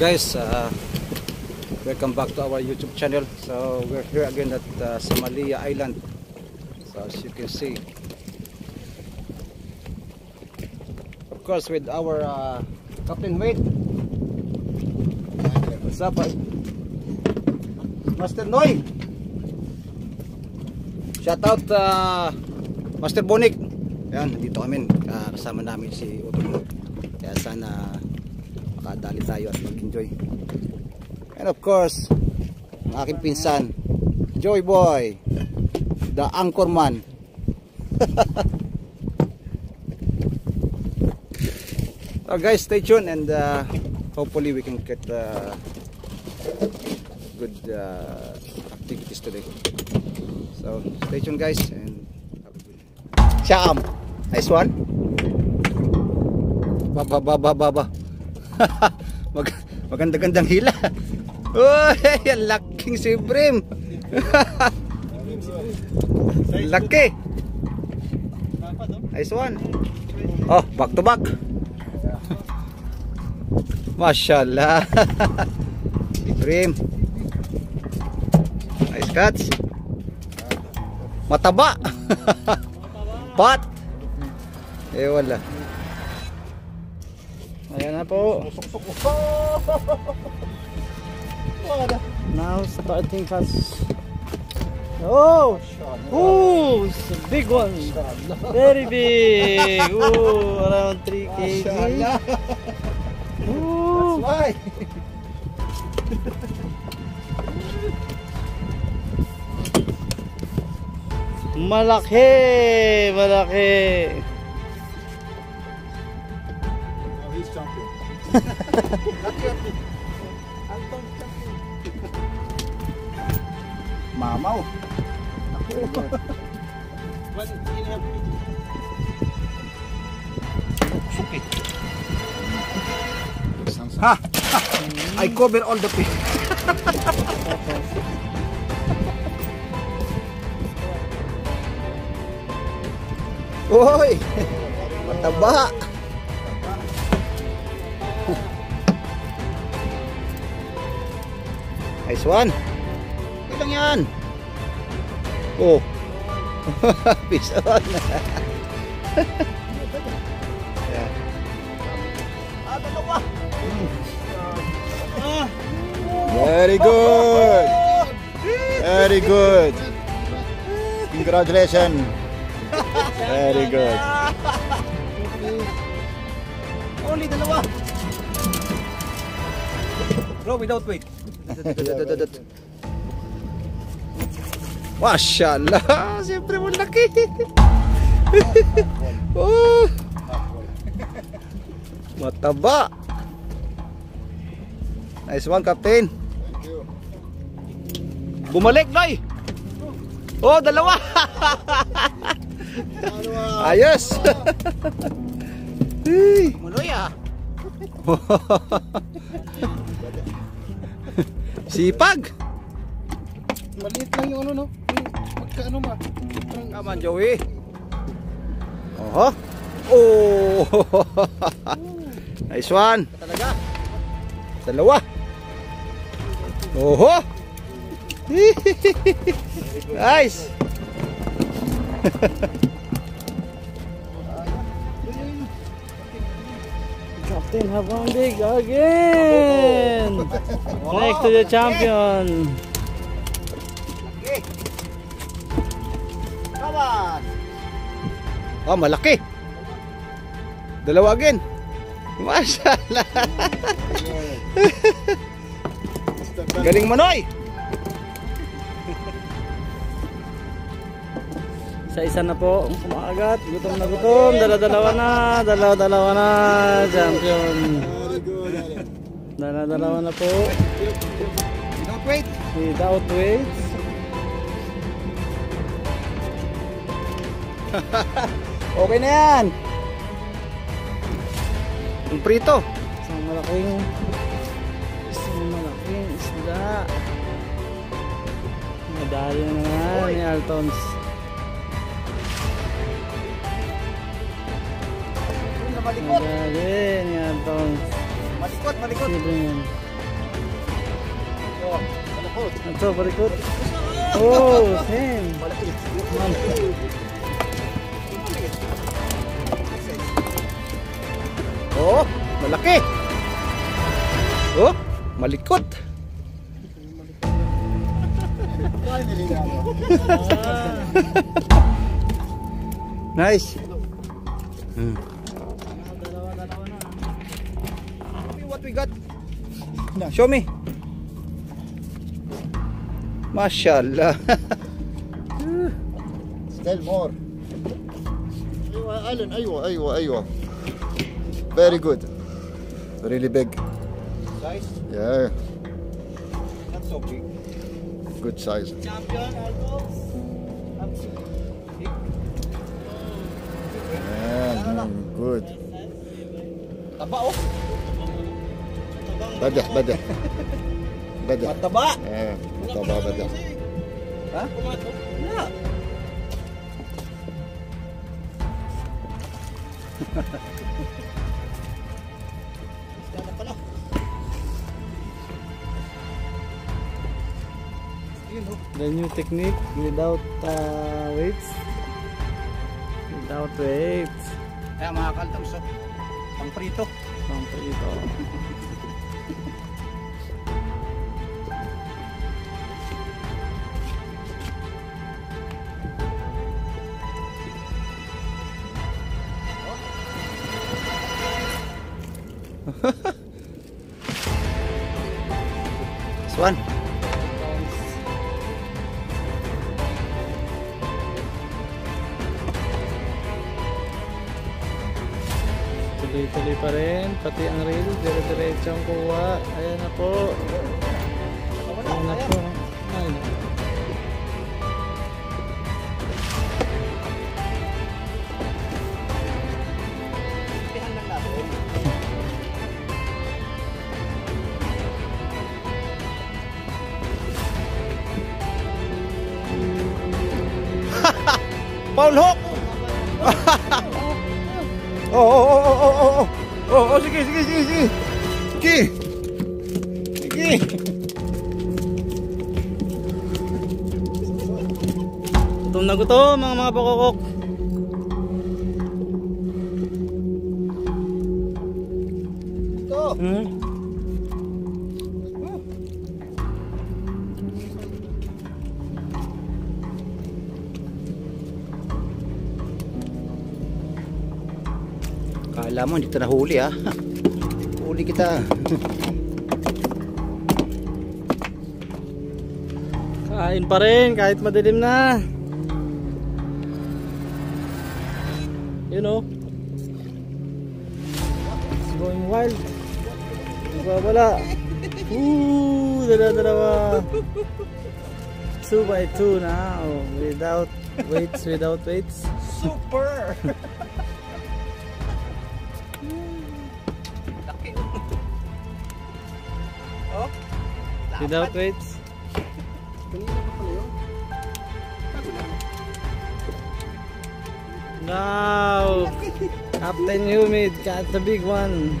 guys, welcome back to our YouTube channel. So we're here again at Samalia Island. So as you can see, of course with our Captain Wade. What's up, Master Noy? Shout out Master Bonik. Yan, dito kami, kasama namin si Utong. Kaya sana makadali tayo at mag-enjoy. And of course, ang aking pinsan, Joy Boy, the Anchorman. So guys, stay tuned and hopefully we can get good activities today. So stay tuned guys and have a good Sham, nice one. Baba. Maganda-gandang hila. Uy, ang laking si Brim. Laki. Nice one. Oh, back to back. Mashallah. Brim. Nice catch. Mataba. Pat. Eh wala. Ayan na po. Now starting cast. Oh, it's a big one. Very big. Ooh, around 3 kg. Ooh. That's why. Malaki. Mamaw. Ha! I cover all the fish. Oy! Mataba. Nice one. Ilang yan? Oh. Peace on. Yeah. Dalawa. Very good. Very good. Congratulations. Very good. Only dalawa. Bro, without weight. Mashallah, siyempre mo laki. Oh. Mataba. Nice one, Captain. Bumalik, Noy. Oh, dalawa. Ayos. Manoy ah. Sipag. Maliit lang yung ano, no? Magkaano ma? Come on, Joey. Oho. Oh. Nice one. Talaga. Dalawa. Oho. Nice. Captain have one big again. Next to the champion. Come on. Oh, malaki. Dalawa again. Mashallah. Galing Manoy. Sa isa na po kumakagat. Gutom na gutom. Dala-dalawa na. Champion. Dala-dalawa na po. Don't wait. Without weights. Okay na yan. Yung prito. Isang malaking isda. Madali na naman ni Altons. Malikot. Madali ni Altons. Malikot. Sino yan? Ito, barikot. Oh, same. Oh, malaki. Oh, malikot. Nice. What we got? Show me. Mashallah. Still more. Alan, أيوة. Very good. Really big. Size? Yeah, Not so big. good size. Champion, Altos. Yeah, good. Taba oh. بدح. Mataba. Yeah, طبعا بدح. Ha? Wala. The new technique without weights. Without weights. Kaya mga kaltams, pang prito. Sampai ito. This one. Tuloy-tuloy pa rin, pati ang reel, dire-diretso ang kuha. Ayan na po. Ayan na po. Ay, Paul Hook! Sige. gutom na gutom mga pakokok. Ito. Kala mo, hindi kita nahuli ha. Huli kita. Kain pa rin kahit madilim na. You know, it's going wild. Wala. Dalawa. 2x2 now. Without weights. Super! Without weights. Now, Captain Humid got the big one.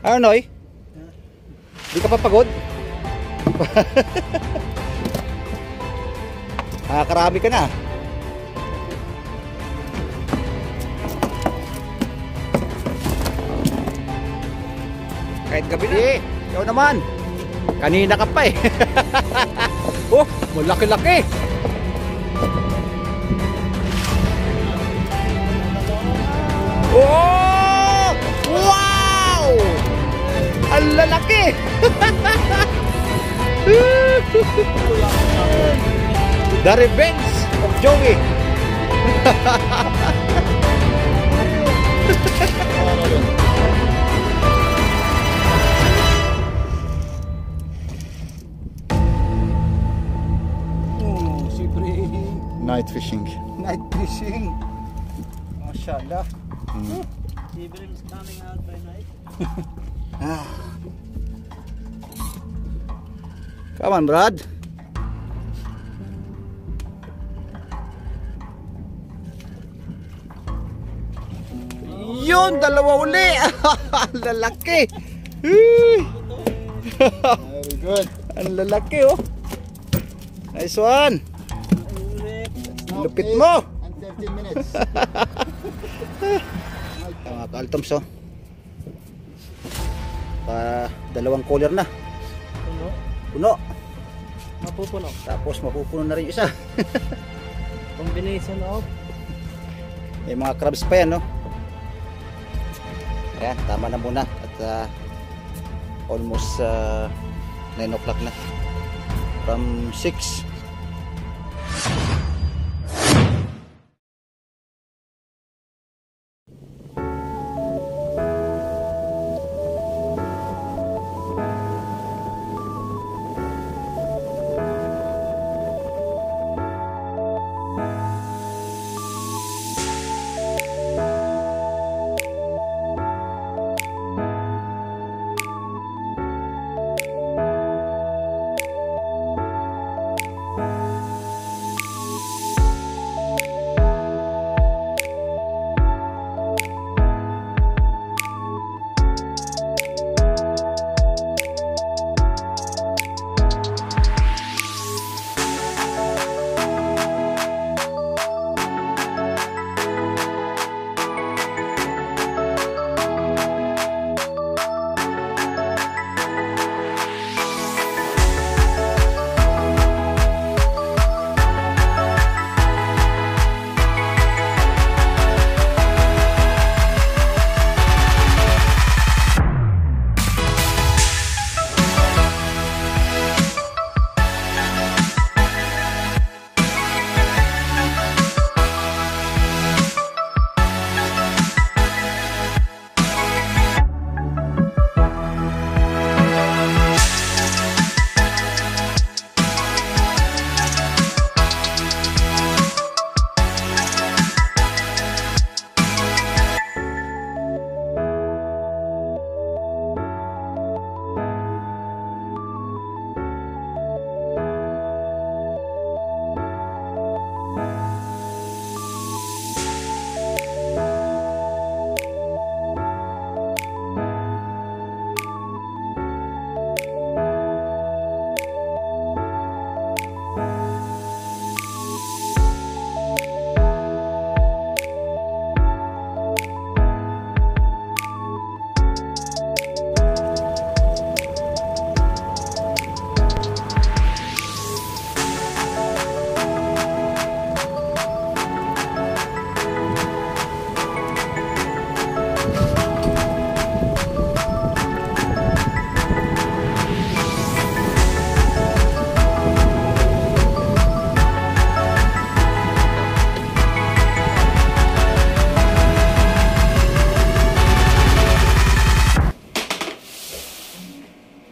Arnoy? Di ka pa pagod? Karami ka na. Kahit gabi na. Ikaw naman. Kanina ka pa eh. Oh, malaki-laki. Oh! Wow! Ang lalaki. The Revenge of Joey. Night fishing. Night fishing. Mashallah. Ibrahim's coming out by night. Come on, Brad. Ayun, dalawa uli. Lalaki. Very good. Ang lalaki oh. Nice one. Now Lupit 8 mo. and 13 minutes. Mga kaltoms oh. Dalawang collar na. Puno. Puno. Mapupuno. Tapos mapupuno na rin yung isa. Combination of. May mga crabs pa yan no. Ayan, tama na muna. At almost 9 o'clock na. From 6.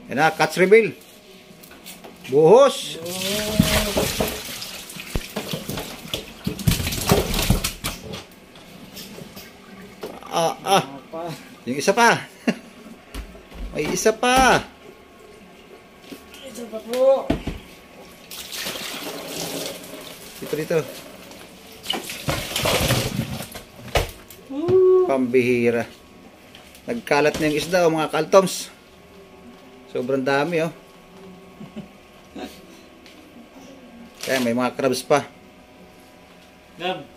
Yan na, catch reveal. Buhos. Yung isa pa. May isa pa. Isa pa po. Dito. Pambihira. Nagkalat na yung isda, mga kaltoms. Sobrang dami, oh. Kaya may mga crabs pa. Gab.